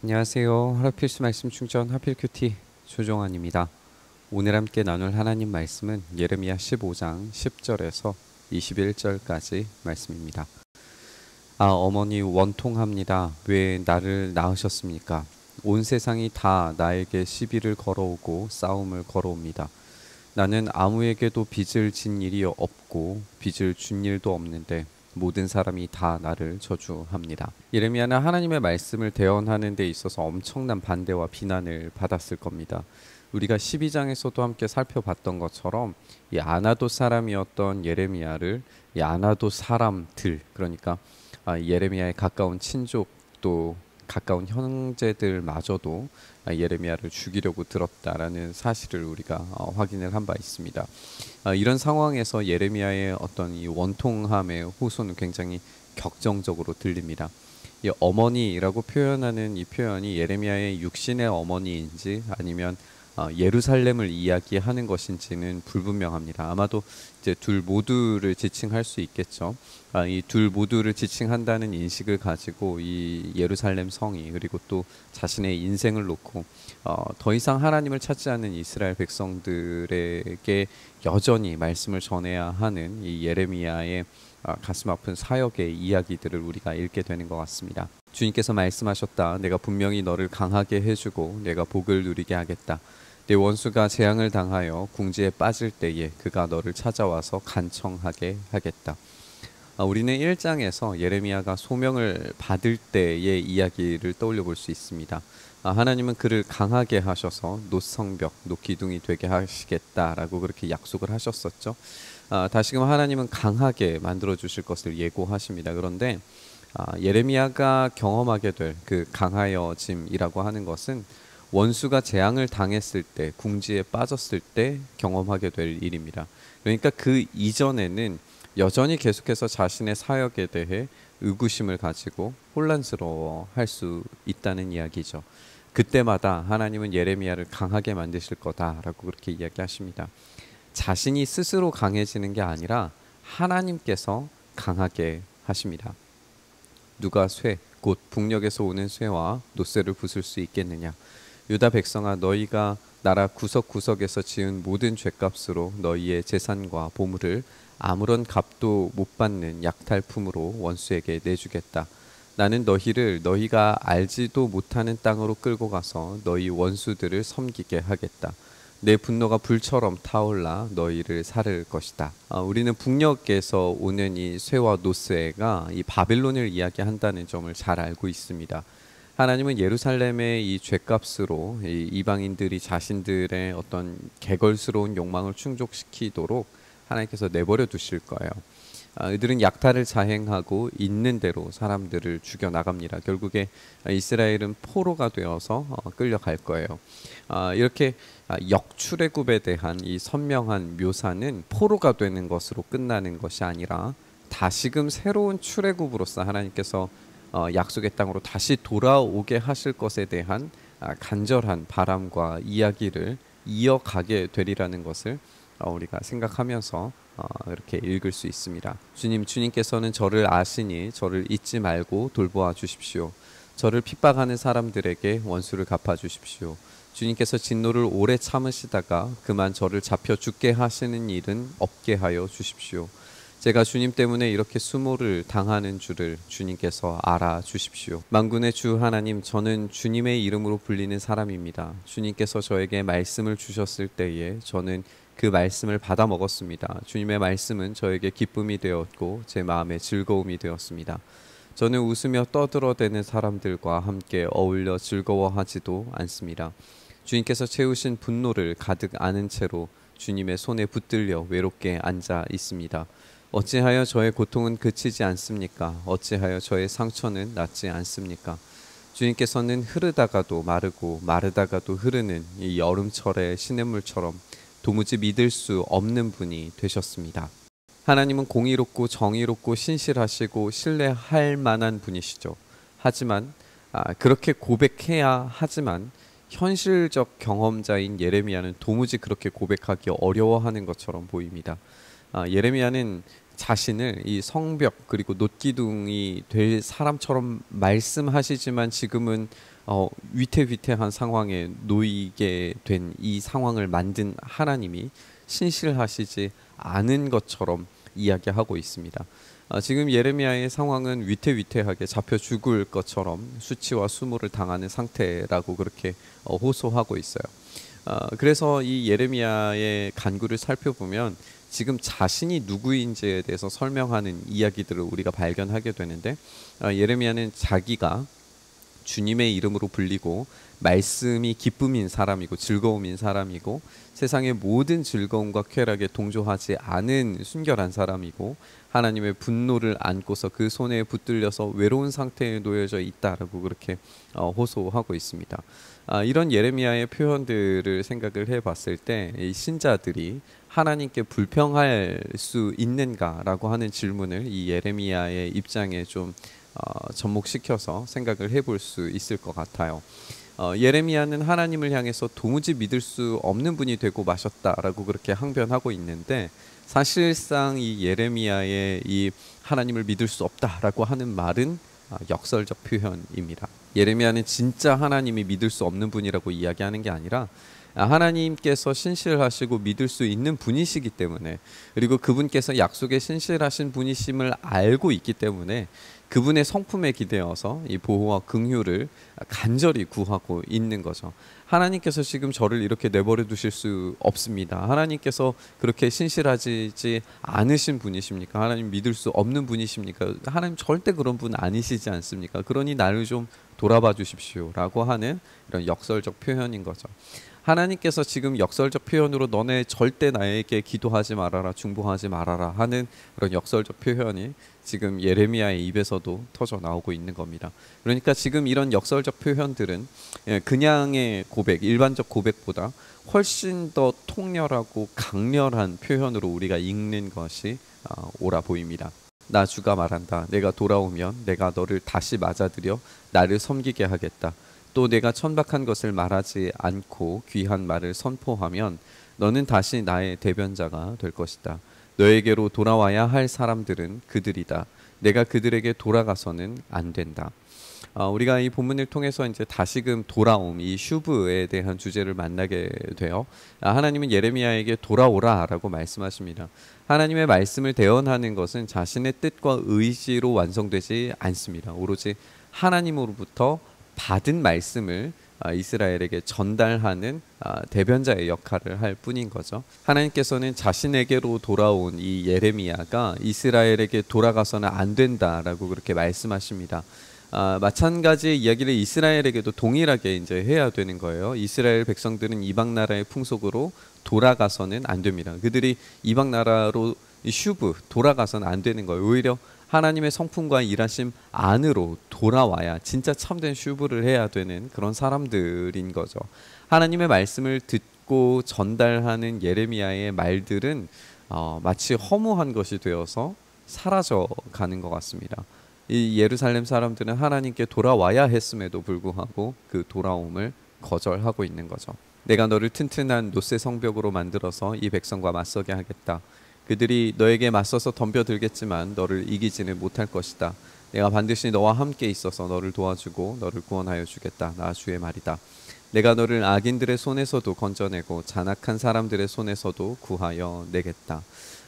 안녕하세요. 하루필수 말씀 충전 하필큐티 조종환입니다. 오늘 함께 나눌 하나님 말씀은 예레미야 15장 10절에서 21절까지 말씀입니다. 어머니 원통합니다. 왜 나를 낳으셨습니까? 온 세상이 다 나에게 시비를 걸어오고 싸움을 걸어옵니다. 나는 아무에게도 빚을 진 일이 없고 빚을 준 일도 없는데 모든 사람이 다 나를 저주합니다. 예레미야는 하나님의 말씀을 대언하는 데 있어서 엄청난 반대와 비난을 받았을 겁니다. 우리가 12장에서도 함께 살펴봤던 것처럼 이 아나돗 사람이었던 예레미야를 이 아나돗 사람들, 그러니까 예레미야의 가까운 친족 또 가까운 형제들마저도 예레미야를 죽이려고 들었다라는 사실을 우리가 확인을 한 바 있습니다. 이런 상황에서 예레미야의 어떤 이 원통함의 호소는 굉장히 격정적으로 들립니다. 이 어머니라고 표현하는 이 표현이 예레미야의 육신의 어머니인지 아니면 예루살렘을 이야기하는 것인지는 불분명합니다. 아마도 이제 둘 모두를 지칭할 수 있겠죠. 이 둘 모두를 지칭한다는 인식을 가지고 이 예루살렘 성이 그리고 또 자신의 인생을 놓고 더 이상 하나님을 찾지 않는 이스라엘 백성들에게 여전히 말씀을 전해야 하는 이 예레미야의 가슴 아픈 사역의 이야기들을 우리가 읽게 되는 것 같습니다. 주님께서 말씀하셨다. 내가 분명히 너를 강하게 해주고 내가 복을 누리게 하겠다. 내 원수가 재앙을 당하여 궁지에 빠질 때에 그가 너를 찾아와서 간청하게 하겠다. 우리는 1장에서 예레미야가 소명을 받을 때의 이야기를 떠올려 볼 수 있습니다. 하나님은 그를 강하게 하셔서 놋성벽, 놋기둥이 되게 하시겠다라고 그렇게 약속을 하셨었죠. 다시금 하나님은 강하게 만들어 주실 것을 예고하십니다. 그런데 예레미야가 경험하게 될 그 강하여짐이라고 하는 것은 원수가 재앙을 당했을 때, 궁지에 빠졌을 때 경험하게 될 일입니다. 그러니까 그 이전에는 여전히 계속해서 자신의 사역에 대해 의구심을 가지고 혼란스러워 할 수 있다는 이야기죠. 그때마다 하나님은 예레미야를 강하게 만드실 거다라고 그렇게 이야기하십니다. 자신이 스스로 강해지는 게 아니라 하나님께서 강하게 하십니다. 누가 쇠, 곧 북녘에서 오는 쇠와 놋새를 부술 수 있겠느냐? 유다 백성아, 너희가 나라 구석구석에서 지은 모든 죗값으로 너희의 재산과 보물을 아무런 값도 못 받는 약탈품으로 원수에게 내주겠다. 나는 너희를 너희가 알지도 못하는 땅으로 끌고 가서 너희 원수들을 섬기게 하겠다. 내 분노가 불처럼 타올라 너희를 살을 것이다. 우리는 북녘에서 오는 이 쇠와 놋새가 이 바빌론을 이야기한다는 점을 잘 알고 있습니다. 하나님은 예루살렘의 이 죗값으로 이 이방인들이 자신들의 어떤 개걸스러운 욕망을 충족시키도록 하나님께서 내버려 두실 거예요. 이들은 약탈을 자행하고 있는 대로 사람들을 죽여 나갑니다. 결국에 이스라엘은 포로가 되어서 끌려갈 거예요. 이렇게 역출애굽에 대한 이 선명한 묘사는 포로가 되는 것으로 끝나는 것이 아니라 다시금 새로운 출애굽으로서 하나님께서 약속의 땅으로 다시 돌아오게 하실 것에 대한 간절한 바람과 이야기를 이어가게 되리라는 것을 우리가 생각하면서 이렇게 읽을 수 있습니다. 주님께서는 저를 아시니 저를 잊지 말고 돌보아 주십시오. 저를 핍박하는 사람들에게 원수를 갚아 주십시오. 주님께서 진노를 오래 참으시다가 그만 저를 잡혀 죽게 하시는 일은 없게 하여 주십시오. 제가 주님 때문에 이렇게 수모를 당하는 줄을 주님께서 알아주십시오. 만군의 주 하나님, 저는 주님의 이름으로 불리는 사람입니다. 주님께서 저에게 말씀을 주셨을 때에 저는 그 말씀을 받아 먹었습니다. 주님의 말씀은 저에게 기쁨이 되었고 제 마음에 즐거움이 되었습니다. 저는 웃으며 떠들어대는 사람들과 함께 어울려 즐거워하지도 않습니다. 주님께서 채우신 분노를 가득 안은 채로 주님의 손에 붙들려 외롭게 앉아 있습니다. 어찌하여 저의 고통은 그치지 않습니까? 어찌하여 저의 상처는 낫지 않습니까? 주님께서는 흐르다가도 마르고 마르다가도 흐르는 이 여름철의 시냇물처럼 도무지 믿을 수 없는 분이 되셨습니다. 하나님은 공의롭고 정의롭고 신실하시고 신뢰할 만한 분이시죠. 하지만 그렇게 고백해야 하지만 현실적 경험자인 예레미야는 도무지 그렇게 고백하기 어려워하는 것처럼 보입니다. 예레미야는 자신을 이 성벽 그리고 놋기둥이 될 사람처럼 말씀하시지만 지금은 위태위태한 상황에 놓이게 된 이 상황을 만든 하나님이 신실하시지 않은 것처럼 이야기하고 있습니다. 지금 예레미야의 상황은 위태위태하게 잡혀 죽을 것처럼 수치와 수모를 당하는 상태라고 그렇게 호소하고 있어요. 그래서 이 예레미야의 간구를 살펴보면 지금 자신이 누구인지에 대해서 설명하는 이야기들을 우리가 발견하게 되는데, 예레미야는 자기가 주님의 이름으로 불리고 말씀이 기쁨인 사람이고 즐거움인 사람이고 세상의 모든 즐거움과 쾌락에 동조하지 않은 순결한 사람이고 하나님의 분노를 안고서 그 손에 붙들려서 외로운 상태에 놓여져 있다라고 그렇게 호소하고 있습니다. 이런 예레미야의 표현들을 생각을 해봤을 때 이 신자들이 하나님께 불평할 수 있는가라고 하는 질문을 이 예레미야의 입장에 좀 접목시켜서 생각을 해볼 수 있을 것 같아요. 예레미야는 하나님을 향해서 도무지 믿을 수 없는 분이 되고 마셨다라고 그렇게 항변하고 있는데, 사실상 이 예레미야의 이 하나님을 믿을 수 없다라고 하는 말은 역설적 표현입니다. 예레미야는 진짜 하나님이 믿을 수 없는 분이라고 이야기하는 게 아니라 하나님께서 신실하시고 믿을 수 있는 분이시기 때문에, 그리고 그분께서 약속에 신실하신 분이심을 알고 있기 때문에 그분의 성품에 기대어서 이 보호와 긍휼을 간절히 구하고 있는 거죠. 하나님께서 지금 저를 이렇게 내버려 두실 수 없습니다. 하나님께서 그렇게 신실하지 않으신 분이십니까? 하나님 믿을 수 없는 분이십니까? 하나님 절대 그런 분 아니시지 않습니까? 그러니 나를 좀 돌아봐 주십시오라고 하는 이런 역설적 표현인 거죠. 하나님께서 지금 역설적 표현으로 너네 절대 나에게 기도하지 말아라, 중보하지 말아라 하는 그런 역설적 표현이 지금 예레미야의 입에서도 터져 나오고 있는 겁니다. 그러니까 지금 이런 역설적 표현들은 그냥의 고백, 일반적 고백보다 훨씬 더 통렬하고 강렬한 표현으로 우리가 읽는 것이 옳아 보입니다. 나 주가 말한다. 내가 돌아오면 내가 너를 다시 맞아들여 나를 섬기게 하겠다. 또 내가 천박한 것을 말하지 않고 귀한 말을 선포하면 너는 다시 나의 대변자가 될 것이다. 너에게로 돌아와야 할 사람들은 그들이다. 내가 그들에게 돌아가서는 안 된다. 우리가 이 본문을 통해서 이제 다시금 돌아옴, 이 슈브에 대한 주제를 만나게 돼요. 하나님은 예레미야에게 돌아오라라고 말씀하십니다. 하나님의 말씀을 대언하는 것은 자신의 뜻과 의지로 완성되지 않습니다. 오로지 하나님으로부터 받은 말씀을 이스라엘에게 전달하는 대변자의 역할을 할 뿐인 거죠. 하나님께서는 자신에게로 돌아온 이 예레미야가 이스라엘에게 돌아가서는 안 된다라고 그렇게 말씀하십니다. 마찬가지의 이야기를 이스라엘에게도 동일하게 이제 해야 되는 거예요. 이스라엘 백성들은 이방 나라의 풍속으로 돌아가서는 안 됩니다. 그들이 이방 나라로 슈브 돌아가서는 안 되는 거예요. 오히려 하나님의 성품과 일하심 안으로 돌아와야 진짜 참된 슈브를 해야 되는 그런 사람들인 거죠. 하나님의 말씀을 듣고 전달하는 예레미야의 말들은 마치 허무한 것이 되어서 사라져 가는 것 같습니다. 이 예루살렘 사람들은 하나님께 돌아와야 했음에도 불구하고 그 돌아옴을 거절하고 있는 거죠. 내가 너를 튼튼한 노새 성벽으로 만들어서 이 백성과 맞서게 하겠다. 그들이 너에게 맞서서 덤벼들겠지만 너를 이기지는 못할 것이다. 내가 반드시 너와 함께 있어서 너를 도와주고 너를 구원하여 주겠다. 나 주의 말이다. 내가 너를 악인들의 손에서도 건져내고 잔악한 사람들의 손에서도 구하여 내겠다.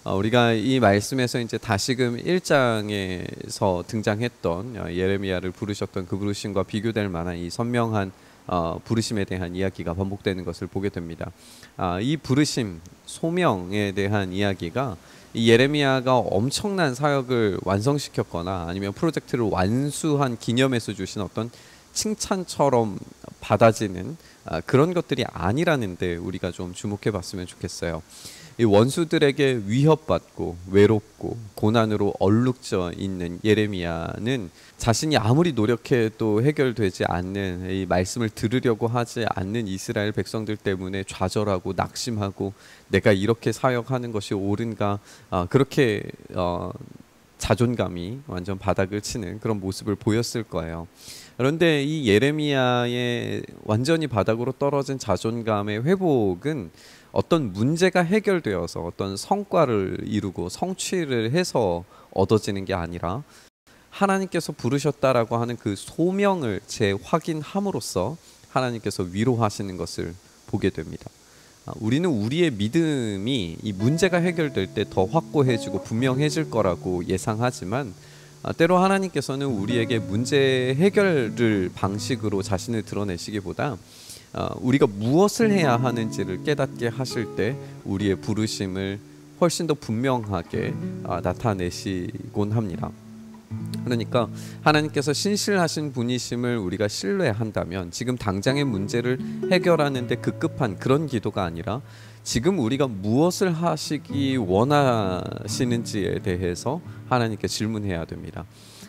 우리가 이 말씀에서 이제 다시금 1장에서 등장했던 예레미야를 부르셨던 그 부르심과 비교될 만한 이 선명한 부르심에 대한 이야기가 반복되는 것을 보게 됩니다. 이 부르심, 소명에 대한 이야기가 이 예레미야가 엄청난 사역을 완성시켰거나 아니면 프로젝트를 완수한 기념해서 주신 어떤 칭찬처럼 받아지는 그런 것들이 아니라는 데 우리가 좀 주목해 봤으면 좋겠어요. 이 원수들에게 위협받고 외롭고 고난으로 얼룩져 있는 예레미야는 자신이 아무리 노력해도 해결되지 않는 이 말씀을 들으려고 하지 않는 이스라엘 백성들 때문에 좌절하고 낙심하고 내가 이렇게 사역하는 것이 옳은가, 그렇게 자존감이 완전 바닥을 치는 그런 모습을 보였을 거예요. 그런데 이 예레미야의 완전히 바닥으로 떨어진 자존감의 회복은 어떤 문제가 해결되어서 어떤 성과를 이루고 성취를 해서 얻어지는 게 아니라 하나님께서 부르셨다라고 하는 그 소명을 재확인함으로써 하나님께서 위로하시는 것을 보게 됩니다. 우리는 우리의 믿음이 이 문제가 해결될 때 더 확고해지고 분명해질 거라고 예상하지만 때로 하나님께서는 우리에게 문제 해결을 방식으로 자신을 드러내시기보다 우리가 무엇을 해야 하는지를 깨닫게 하실 때 우리의 부르심을 훨씬 더 분명하게 나타내시곤 합니다. 그러니까 하나님께서 신실하신 분이심을 우리가 신뢰한다면 지금 당장의 문제를 해결하는 데 급급한 그런 기도가 아니라 지금 우리가 무엇을 하시기 원하시는지에 대해서 하나님께 질문해야 됩니다.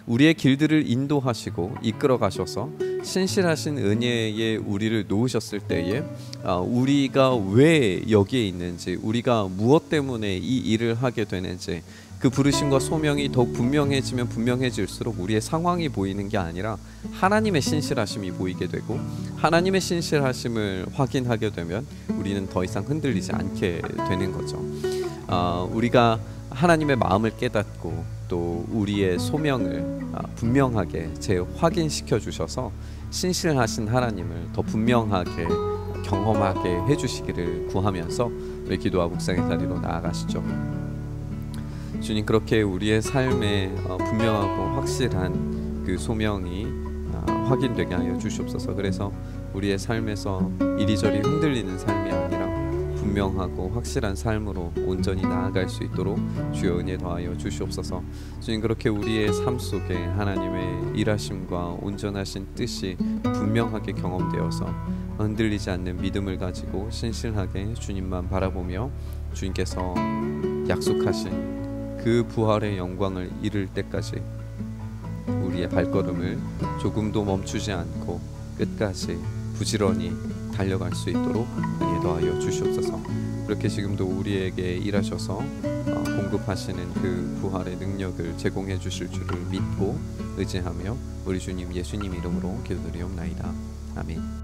우리의 길들을 인도하시고 이끌어 가셔서 신실하신 은혜에 우리를 놓으셨을 때에 우리가 왜 여기에 있는지, 우리가 무엇 때문에 이 일을 하게 되는지, 그 부르심과 소명이 더욱 분명해지면 분명해질수록 우리의 상황이 보이는 게 아니라 하나님의 신실하심이 보이게 되고, 하나님의 신실하심을 확인하게 되면 우리는 더 이상 흔들리지 않게 되는 거죠. 우리가 하나님의 마음을 깨닫고 또 우리의 소명을 분명하게 재확인시켜 주셔서 신실하신 하나님을 더 분명하게 경험하게 해주시기를 구하면서 우리 기도와 묵상의 자리로 나아가시죠. 주님, 그렇게 우리의 삶에 분명하고 확실한 그 소명이 확인되게 하여 주시옵소서. 그래서 우리의 삶에서 이리저리 흔들리는 삶이 아니라 분명하고 확실한 삶으로 온전히 나아갈 수 있도록 주여 은혜 더하여 주시옵소서. 주님, 그렇게 우리의 삶 속에 하나님의 일하심과 온전하신 뜻이 분명하게 경험되어서 흔들리지 않는 믿음을 가지고 신실하게 주님만 바라보며 주님께서 약속하신 그 부활의 영광을 이룰 때까지 우리의 발걸음을 조금도 멈추지 않고 끝까지 부지런히 달려갈 수 있도록 은혜 더하여 주시옵소서. 그렇게 지금도 우리에게 일하셔서 공급하시는 그 부활의 능력을 제공해 주실 줄을 믿고 의지하며 우리 주님 예수님 이름으로 기도드리옵나이다. 아멘.